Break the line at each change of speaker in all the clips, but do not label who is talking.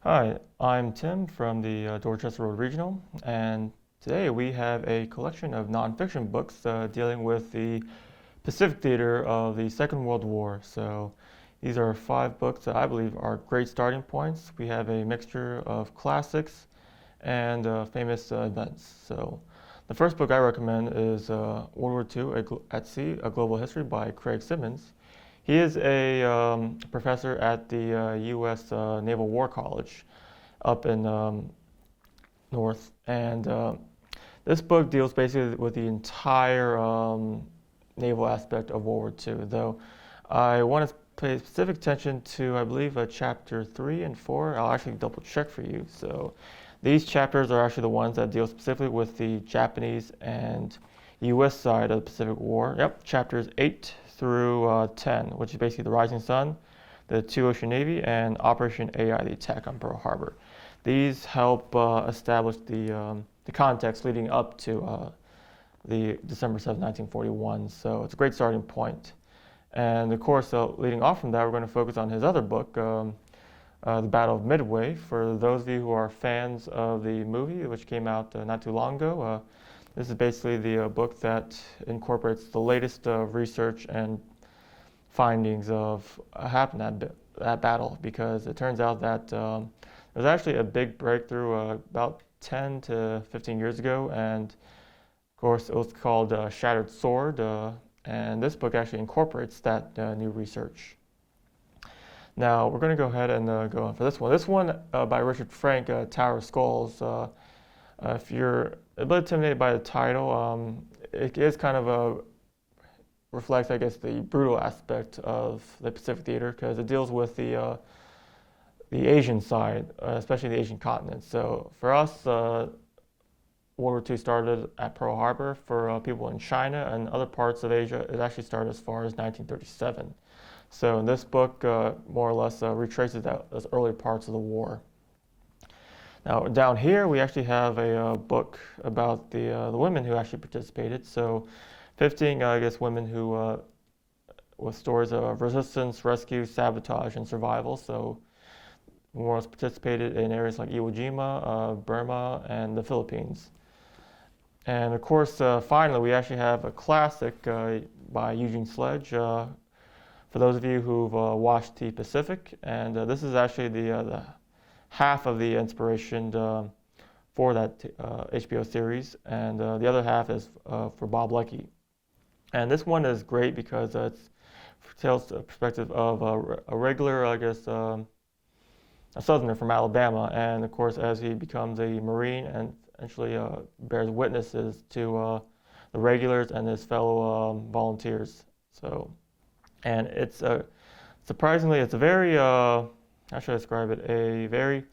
Hi, I'm Tim from the Dorchester Road Regional, and today we have a collection of nonfiction books dealing with the Pacific theater of the Second World War. So these are 5 books that I believe are great starting points. We have a mixture of classics and famous events. So the first book I recommend is World War II at Sea, A Global History by Craig Simmons. He is a professor at the U.S. Naval War College up in North, and this book deals basically with the entire naval aspect of World War II. Though I want to pay specific attention to, I believe, chapter 3 and 4. I'll actually double check for you. So these chapters are actually the ones that deal specifically with the Japanese and U.S. side of the Pacific War. Yep, chapters 8 through 10, which is basically the Rising Sun, the Two Ocean Navy, and Operation AI, the attack on Pearl Harbor. These help establish the context leading up to the December 7, 1941. So it's a great starting point. And of course, leading off from that, we're going to focus on his other book, The Battle of Midway. For those of you who are fans of the movie, which came out not too long ago, this is basically the book that incorporates the latest research and findings of happened at that battle, because it turns out that there was actually a big breakthrough about 10 to 15 years ago, and of course it was called Shattered Sword, and this book actually incorporates that new research. Now we're going to go ahead and go on for this one. This one by Richard Frank, Tower of Skulls. If you're a bit intimidated by the title, it is kind of reflects, I guess, the brutal aspect of the Pacific theater, because it deals with the Asian side, especially the Asian continent. So for us, World War II started at Pearl Harbor. For people in China and other parts of Asia, it actually started as far as 1937. So in this book, more or less retraces those early parts of the war. Now down here, we actually have a book about the women who actually participated. So 15, I guess, women who with stories of resistance, rescue, sabotage, and survival. So more or less participated in areas like Iwo Jima, Burma, and the Philippines. And of course, finally, we actually have a classic by Eugene Sledge. For those of you who've watched the Pacific, and this is actually the half of the inspiration for that HBO series, and the other half is for Bob Leckie. And this one is great because it tells the perspective of a regular, I guess, a Southerner from Alabama, and of course, as he becomes a Marine and eventually bears witnesses to the regulars and his fellow volunteers. So, and it's surprisingly, it's a very, how should I describe it?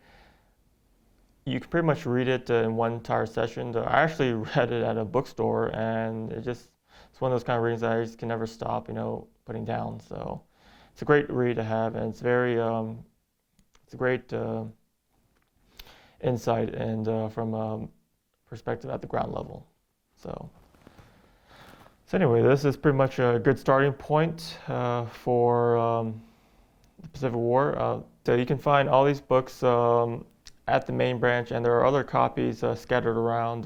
You can pretty much read it in one entire session. I actually read it at a bookstore, and it's one of those kind of readings that I just can never stop, putting down. So it's a great read to have, and it's it's a great insight and from perspective at the ground level. So anyway, this is pretty much a good starting point for the Pacific War. So you can find all these books at the main branch, and there are other copies scattered around.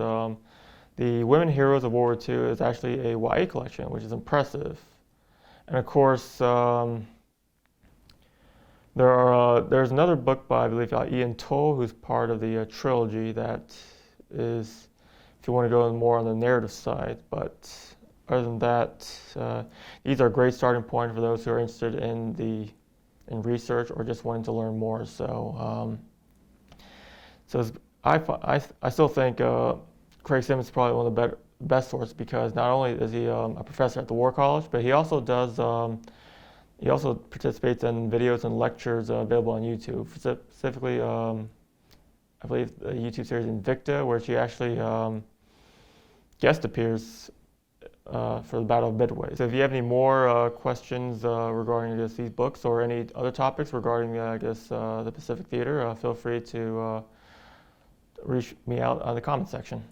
The Women Heroes of World War II is actually a YA collection, which is impressive. And of course, there's another book by, I believe, Ian Toll, who's part of the trilogy that is, if you want to go more on the narrative side. But other than that, these are a great starting point for those who are interested in research or just wanting to learn more. So, I still think Craig Simmons is probably one of the best sources, because not only is he a professor at the War College, but he also participates in videos and lectures available on YouTube. Specifically, I believe the YouTube series Invicta, where she actually guest appears for the Battle of Midway. So if you have any more questions regarding these books or any other topics regarding the Pacific Theater, feel free to reach me out on the comment section.